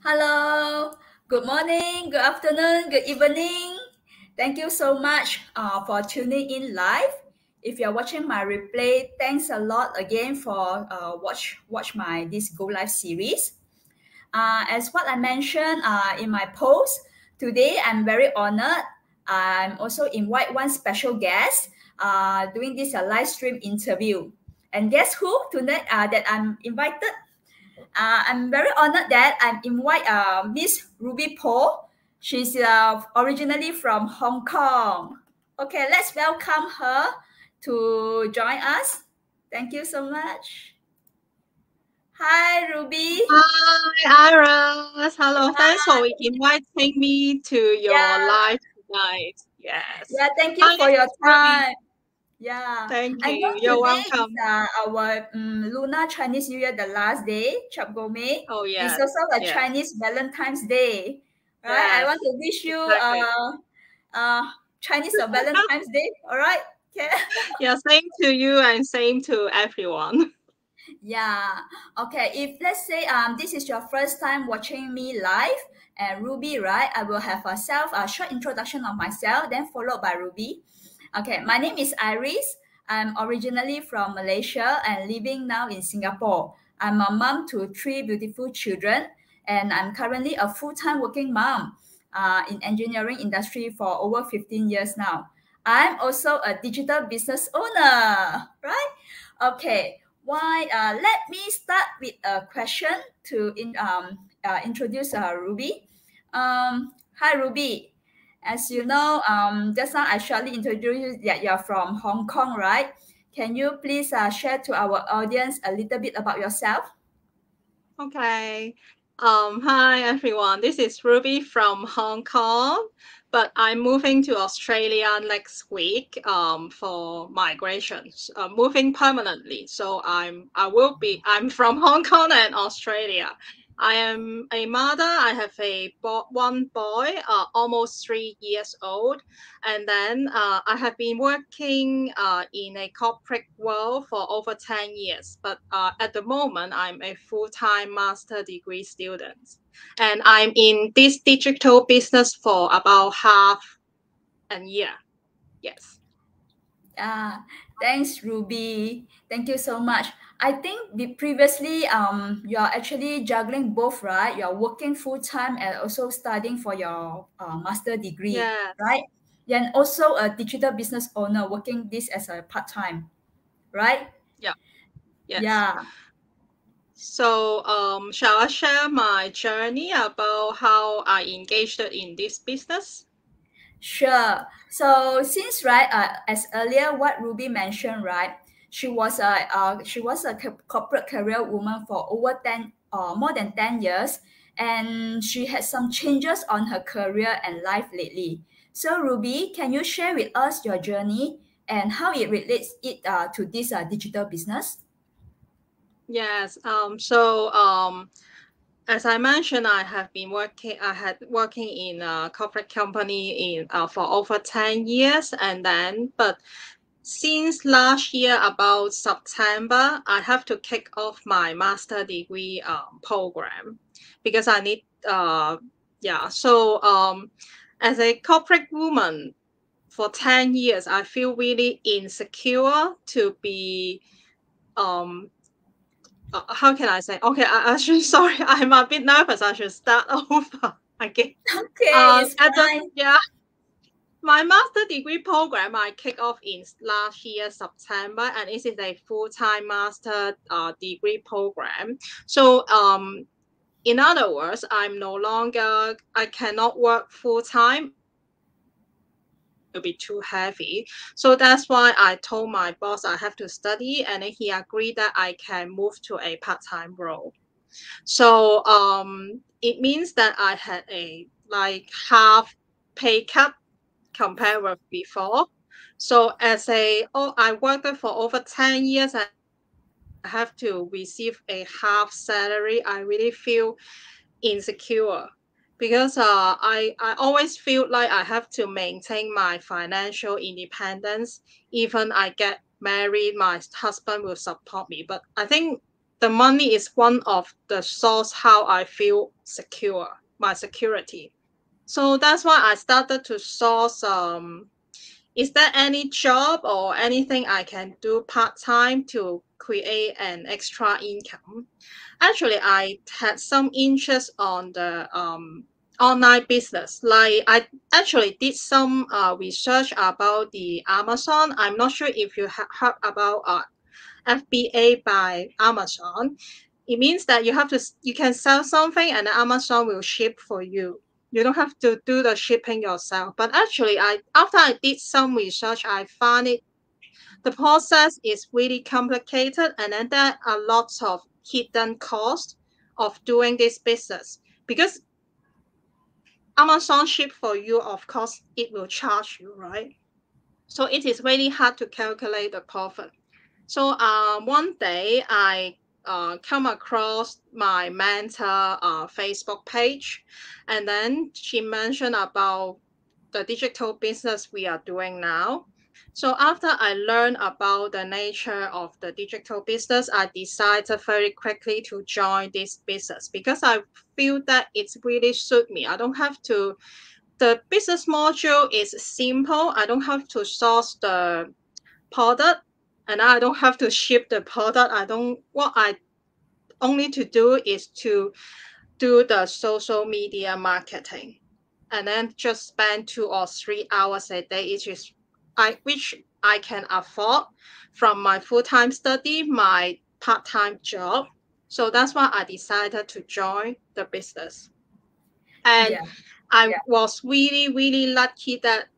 Hello, good morning, good afternoon, good evening. Thank you so much for tuning in live. If you're watching my replay, thanks a lot again for watch my this Go Live series. As what I mentioned in my post, today I'm very honored. I'm also invite one special guest doing this live stream interview. And guess who tonight that I'm invited? I'm very honored that I'm invite Miss Ruby Po. She's originally from Hong Kong. Okay, let's welcome her to join us. Thank you so much. Hi, Ruby. Hi, Iris. Hello. Thanks for Hi. inviting me to your Yeah, live tonight. Yes. yeah. Thank you Hi, for this your is Ruby. time. Yeah, Thank I know you. You're today is welcome. our Lunar Chinese New Year, the last day, Chap Gome. Oh, It's yes. also a Yes. Chinese Valentine's Day, right? I Yes. want to wish you Exactly. uh, Chinese Valentine's Day, all right? Okay. Yeah, same to you and same to everyone. Yeah. Okay. If let's say this is your first time watching me live and Ruby, right? I will have a short introduction of myself, then followed by Ruby. Okay. My name is Iris. I'm originally from Malaysia and living now in Singapore. I'm a mom to three beautiful children, and I'm currently a full-time working mom in engineering industry for over 15 years now. I'm also a digital business owner, right? Okay, why? Let me start with a question to introduce Ruby. Hi, Ruby. As you know, just now I shortly introduced you that you're from Hong Kong, right? Can you please share to our audience a little bit about yourself? Okay. Hi everyone. This is Ruby from Hong Kong, but I'm moving to Australia next week for migrations, moving permanently. So I'm from Hong Kong and Australia. I am a mother. I have one boy, almost 3 years old, and then I have been working in a corporate world for over 10 years. But at the moment, I'm a full-time master degree student. And I'm in this digital business for about half a year. Yes. Ah, thanks, Ruby. Thank you so much. I think previously, you are actually juggling both, right? You are working full time and also studying for your master degree, Yes. right? Yeah, and also a digital business owner working this as a part time, right? Yeah. Yes. Yeah, So, shall I share my journey about how I engaged in this business? sure. So since right, as earlier what Ruby mentioned, right, she was a corporate career woman for over more than 10 years, and she had some changes on her career and life lately. So Ruby, can you share with us your journey and how it relates it to this digital business? Yes. As I mentioned, I had working in a corporate company for over 10 years. But since last year, about September, I have to kick off my master degree program because I need, yeah. As a corporate woman for 10 years, I feel really insecure to be, um, how can I say? Okay, I should, sorry, I'm a bit nervous. I should start over again. Okay, it's At the, fine. yeah, my master degree program I kicked off in last year September, and it is a full-time master degree program. In other words, I cannot work full-time. It'll be too heavy. So that's why I told my boss I have to study, and then he agreed that I can move to a part-time role. So it means that I had a like half pay cut compared with before. So I worked there for over 10 years. I have to receive a half salary. I really feel insecure because I always feel like I have to maintain my financial independence. Even I get married, my husband will support me. But I think the money is one of the source how I feel secure, my security. So that's why I started to source is there any job or anything I can do part-time to create an extra income? Actually, I had some interest on the online business. Like I actually did some research about the Amazon. I'm not sure if you have heard about FBA by Amazon. It means that you can sell something and Amazon will ship for you. You don't have to do the shipping yourself. But actually, after I did some research, I found the process is really complicated, and then there are lots of hidden costs of doing this business because Amazon ship for you. Of course, it will charge you, right? So it is really hard to calculate the profit. So one day I come across my mentor Facebook page, and then she mentioned about the digital business we are doing now. So after I learned about the nature of the digital business, I decided very quickly to join this business because I feel that it's really suit me. I don't have to. The business module is simple. I don't have to source the product and I don't have to ship the product. What I only to do is to do the social media marketing and then just spend 2 or 3 hours a day, which I can afford from my full-time study, my part-time job. So that's why I decided to join the business. And Yeah. I was really, really lucky that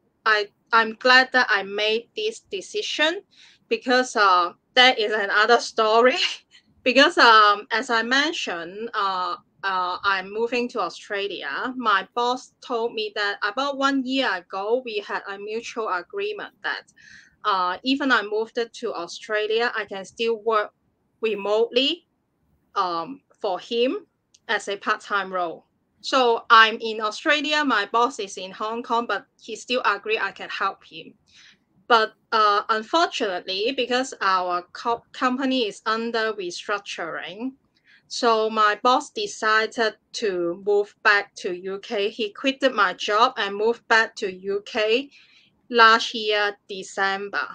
I'm glad that I made this decision because that is another story. Because as I mentioned, I'm moving to Australia. My boss told me that about 1 year ago we had a mutual agreement that even I moved to Australia, I can still work remotely for him as a part-time role. So I'm in Australia, my boss is in Hong Kong, but he still agreed I can help him. But unfortunately, because our company is under restructuring, so my boss decided to move back to UK. He quitted my job and moved back to UK last year, December.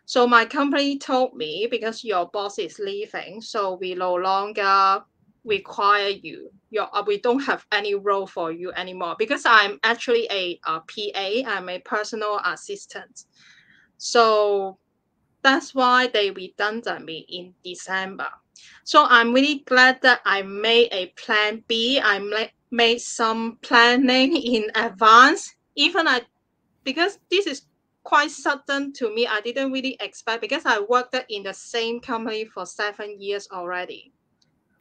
So my company told me because your boss is leaving, so we no longer require you. We don't have any role for you anymore because I'm actually a PA. I'm a personal assistant. So that's why they redundant me in December. So I'm really glad that I made a plan B. Made some planning in advance. Because this is quite sudden to me. I didn't really expect because I worked in the same company for 7 years already.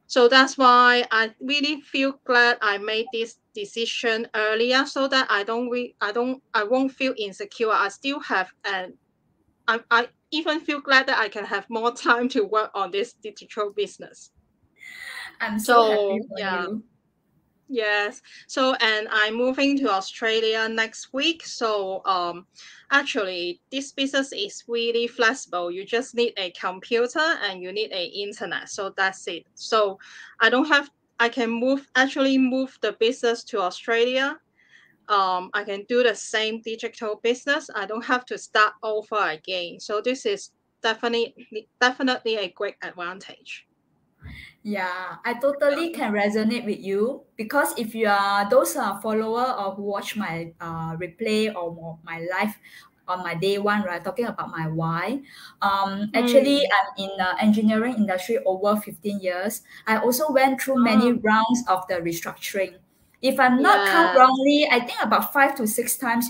So that's why I really feel glad I made this decision earlier so that I won't feel insecure. I still have I even feel glad that I can have more time to work on this digital business. I'm so happy So for yeah. you. Yes. So, and I'm moving to Australia next week. So, actually, this business is really flexible. You just need a computer and you need a internet. So that's it. So, I can actually move the business to Australia. I can do the same digital business. I don't have to start over again. So this is definitely a great advantage. Yeah, I totally can resonate with you because if you are those follower or who watch my replay or my live on my day one, right? Talking about my why. Actually, Mm. I'm in the engineering industry over 15 years. I also went through many Oh, rounds of the restructuring. If I'm not count yeah. wrongly, I think about 5 to 6 times,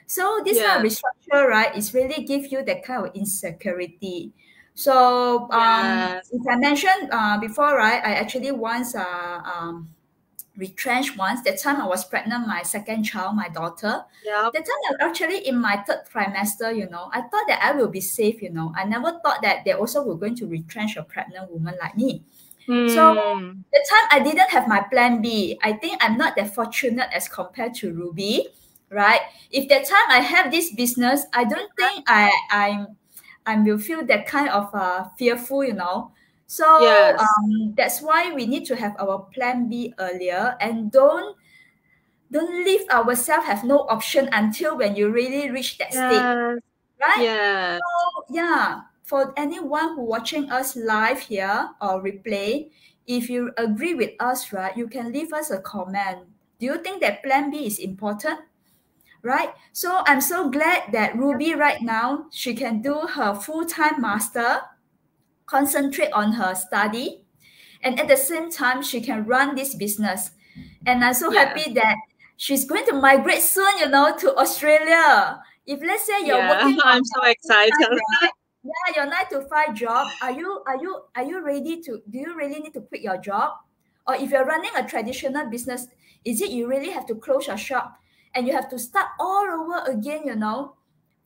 So this kind of Yes. restructure, right, is really give you that kind of insecurity. So Yes. if I mentioned before, right, I actually once retrenched once. That time I was pregnant, my second child, my daughter. Yep. That time I actually in my third trimester, I thought that I will be safe. I never thought that they also were going to retrench a pregnant woman like me. So Mm. the time I didn't have my plan B. I think I'm not that fortunate as compared to Ruby, right? If that time I have this business, I don't think I will feel that kind of fearful. So Yes. that's why we need to have our plan B earlier, and don't leave ourselves have no option until when you really reach that state, Yes. right? Yes. So yeah, for anyone who watching us live here or replay, if you agree with us, right, you can leave us a comment. Do you think that plan B is important? Right? So I'm so glad that Ruby right now she can do her full-time master, concentrate on her study, and at the same time she can run this business. And I'm so Yes. happy that she's going to migrate soon, to Australia. If let's say you're Yeah. working on I'm so a full excited. time, right? Yeah, your 9 to 5 job. Are you ready to? Do you really need to quit your job? Or if you're running a traditional business, is it you really have to close your shop and you have to start all over again?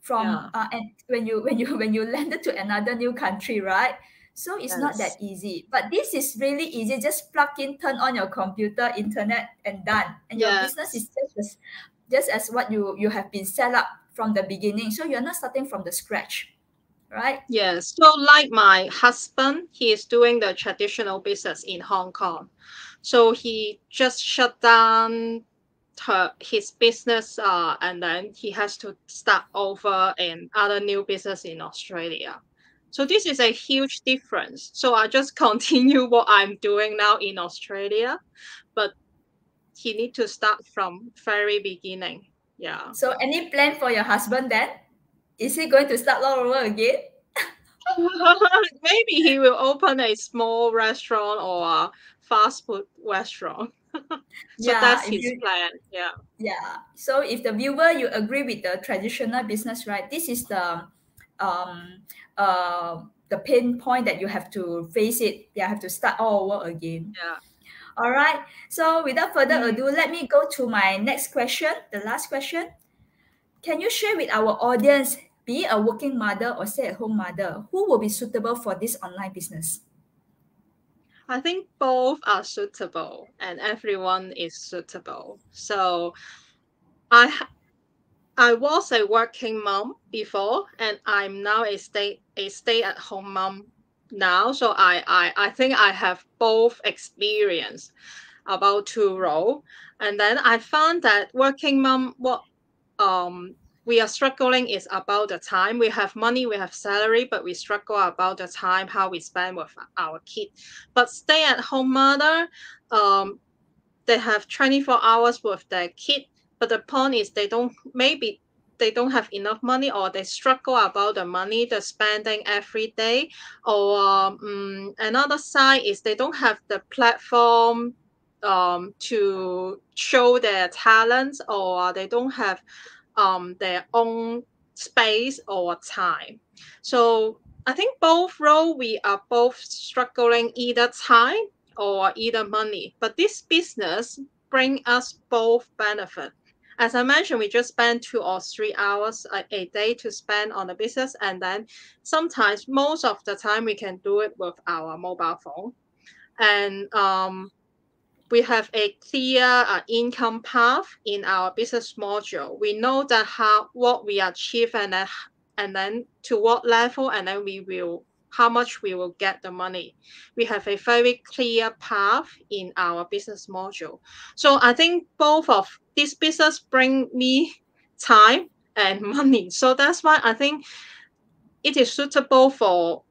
From Yeah. and when you landed to another new country, right? So it's not that Yes. easy. But this is really easy. Just plug in, turn on your computer, internet, and done. And your business is Yes. just as what you have been set up from the beginning. So you're not starting from the scratch, right? Yes. So like my husband, he is doing the traditional business in Hong Kong. So he just shut down his business, and then he has to start over in other new business in Australia. So this is a huge difference. So I just continue what I'm doing now in Australia, but he need to start from very beginning. Yeah. So any plan for your husband then? Is he going to start all over again? Maybe he will open a small restaurant or a fast food restaurant. So Yeah, that's if his you plan. Yeah. Yeah. So if the viewer you agree with the traditional business, right? This is um the pain point that you have to face it. You have to start all over again. Yeah. All right. So without further Mm. ado, let me go to my next question, the last question. Can you share with our audience, be it a working mother or stay-at-home mother, who will be suitable for this online business? I think both are suitable and everyone is suitable. So I ha- I was a working mom before and I'm now a stay-at-home mom now. So I think I have both experience about two role. And then I found that working mom, what um we are struggling is about the time. We have money, we have salary, but we struggle about the time how we spend with our kid. But stay at home mother, um they have 24 hours with their kid, but the point is they don't have enough money, or they struggle about the money, the spending every day. Or another side is they don't have the platform to show their talents, or they don't have their own space or time. So I think both role we are both struggling either time or either money. But this business bring us both benefit. As I mentioned, we just spend 2 or 3 hours a day to spend on the business, and then sometimes most of the time we can do it with our mobile phone. And we have a clear income path in our business module. We know that what we achieve, and then to what level, and then we will how much we will get the money. We have a very clear path in our business module. So I think both of this business bring me time and money. So that's why I think it is suitable for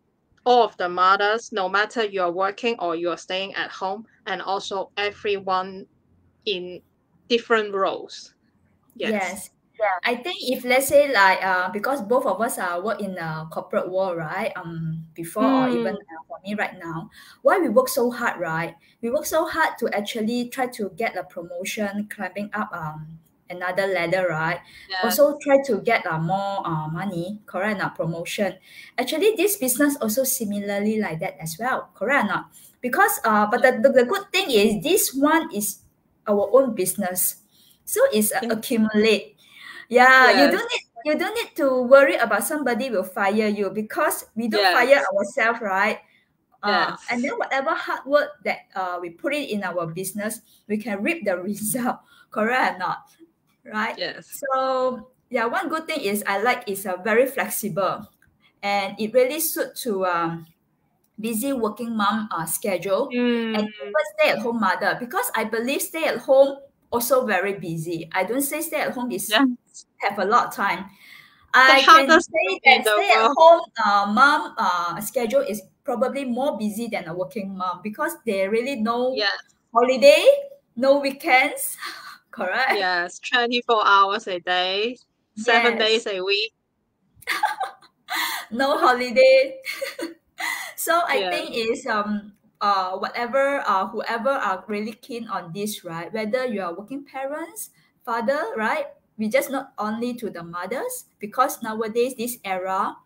all of the mothers, no matter you're working or you're staying at home, and also everyone in different roles. Yes. Yes. I think if let's say like because both of us are work in a corporate world, right? Before or even Mm, for me right now, why we work so hard, right? We work so hard to actually try to get a promotion, climbing up another ladder, right? yes. Also try to get more money, correct? Not promotion. Actually, this business also similarly like that as well, correct or not? Because but the good thing is this one is our own business, so it's Yeah. accumulate. Yeah, you Yes. don't need you don't need to worry about somebody will fire you because we don't fire Yes. ourselves, right? And Yes. then whatever hard work that we put it in our business, we can reap the result. Correct or not? Right? Yes. So yeah, one good thing is I like is very flexible, and it really suit to busy working mom schedule and Mm. even stay-at-home mother, because I believe stay-at-home also very busy. I don't say stay-at-home is Yeah. have a lot of time. The I can hardest say thing in that the world. stay-at-home mom schedule is probably more busy than a working mom, because there really no Yes. holiday, no weekends. Correct. Yes. 24 hours a day, 7 Yes, days a week. no holiday. So I Yeah. think is whatever whoever are really keen on this, right? Whether you are working parents, father, right? We just not only to the mothers, because nowadays this era,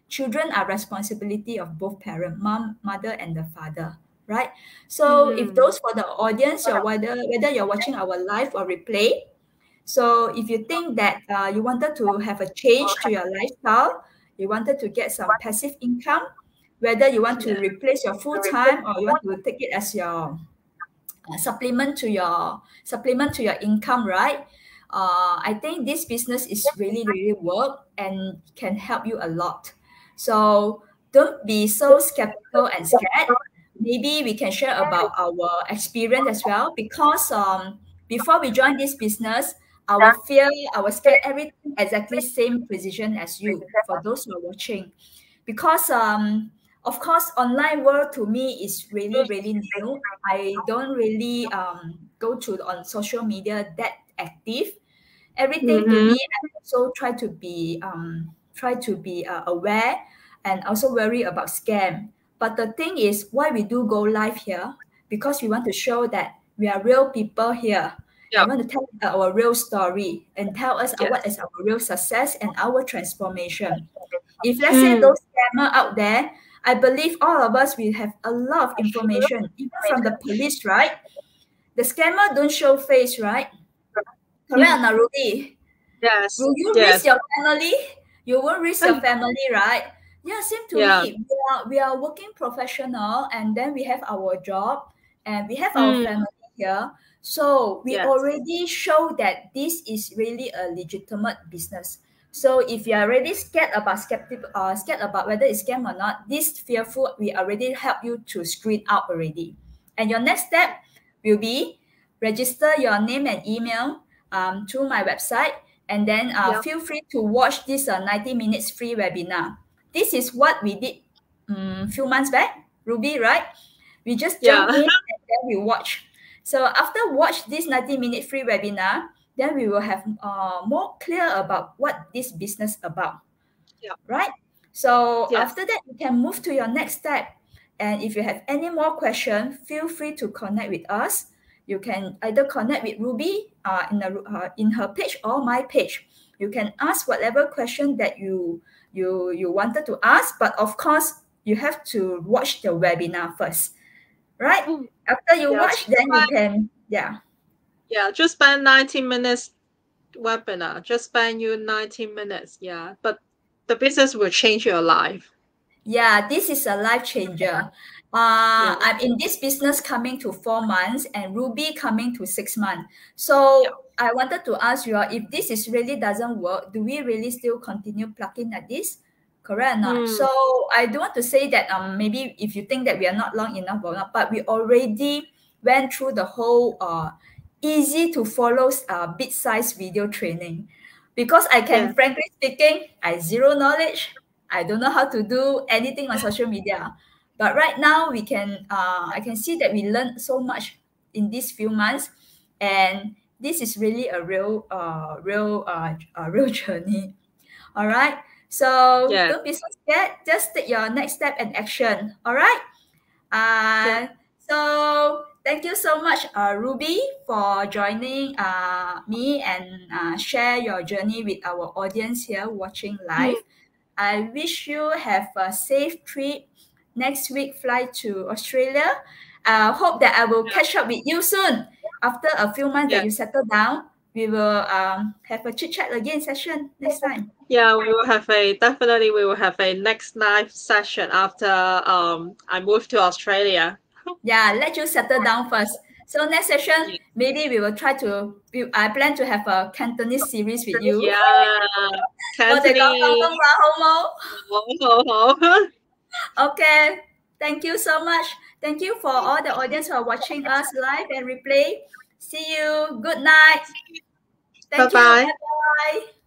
children are responsibility of both parent, mom, mother, and the father, right? So if Mm. those for the audience, you're whether you're watching our live or replay, so if you think that you wanted to have a change to your lifestyle, you wanted to get some passive income, whether you want to Yeah. replace your full time or you want to take it as your supplement to your income, right? I think this business is really really work and can help you a lot. So don't be so skeptical and scared. Maybe we can share about our experience as well, because before we join this business, our fear, our scare, everything exactly same precision as you for those who are watching, because of course online world to me is really really new. I don't really go to on social media that active. Everything to Mm-hmm. me, I also try to be aware, and also worry about scam. But the thing is, why we do go live here, because we want to show that we are real people here, Yeah. and want to tell our real story and tell us what Yes. is our real success and our transformation. If let's say Mm. those scammer out there, I believe all of us will have a lot of information, even from the police, right? The scammer don't show face, right? Correct or not, Ruby? Yes. Will you risk Yes. your family? You won't risk your family, right? Yeah, same to Yeah. me. We are working professional, and then we have our job and we have our Mm. family here. So we Yes. already show that this is really a legitimate business. So if you are already scared about whether it's scam or not, this fearful, we already help you to screen out already. And your next step will be register your name and email through my website, and then Yeah. feel free to watch this 90 minutes free webinar. This is what we did few months back, Ruby, right? We just Yeah. jump in and then we watch. So after watch this 90-minute free webinar, then we will have more clear about what this business about, Yeah. right? So Yes. after that, you can move to your next step. And if you have any more question, feel free to connect with us. You can either connect with Ruby in her page or my page. You can ask whatever question that you wanted to ask, but of course you have to watch the webinar first, right? Mm. After you Yeah. watch, then you can Just spend 90 minutes webinar. Just spend you 90 minutes. Yeah. But the business will change your life. Yeah, this is a life changer. Yeah. I'm in this business coming to 4 months and Ruby coming to 6 months. Yeah. So I wanted to ask you all, if this is really doesn't work, do we really still continue plugging at this? Correct or not? Mm. So I don't want to say that maybe if you think that we are not long enough or not, but we already went through the whole easy to follow bit-sized video training. Because I can Yeah. frankly speaking, I zero knowledge. I don't know how to do anything on social media. But right now I can see that we learned so much in these few months, and this is really a real journey. All right. So Yeah. don't be so scared. Just take your next step and action. All right. Yeah. So thank you so much, Ruby, for joining me and share your journey with our audience here watching Mm. live. I wish you have a safe trip next week flight to Australia. I hope that I will catch up with you soon. After a few months that Yeah. you settle down, we will have a chit chat again session next time. Yeah, we will have a next live session after I move to Australia. Yeah, let you settle down first. So next session, Yeah. maybe we will try to. I plan to have a Cantonese series with you. Yeah. 我哋講廣東 Cantonese. 話好冇？ Oh, oh, oh. Okay. Thank you so much. Thank you for all the audience who are watching us live and replay. See you. Good night. Bye Thank you. bye. Bye bye.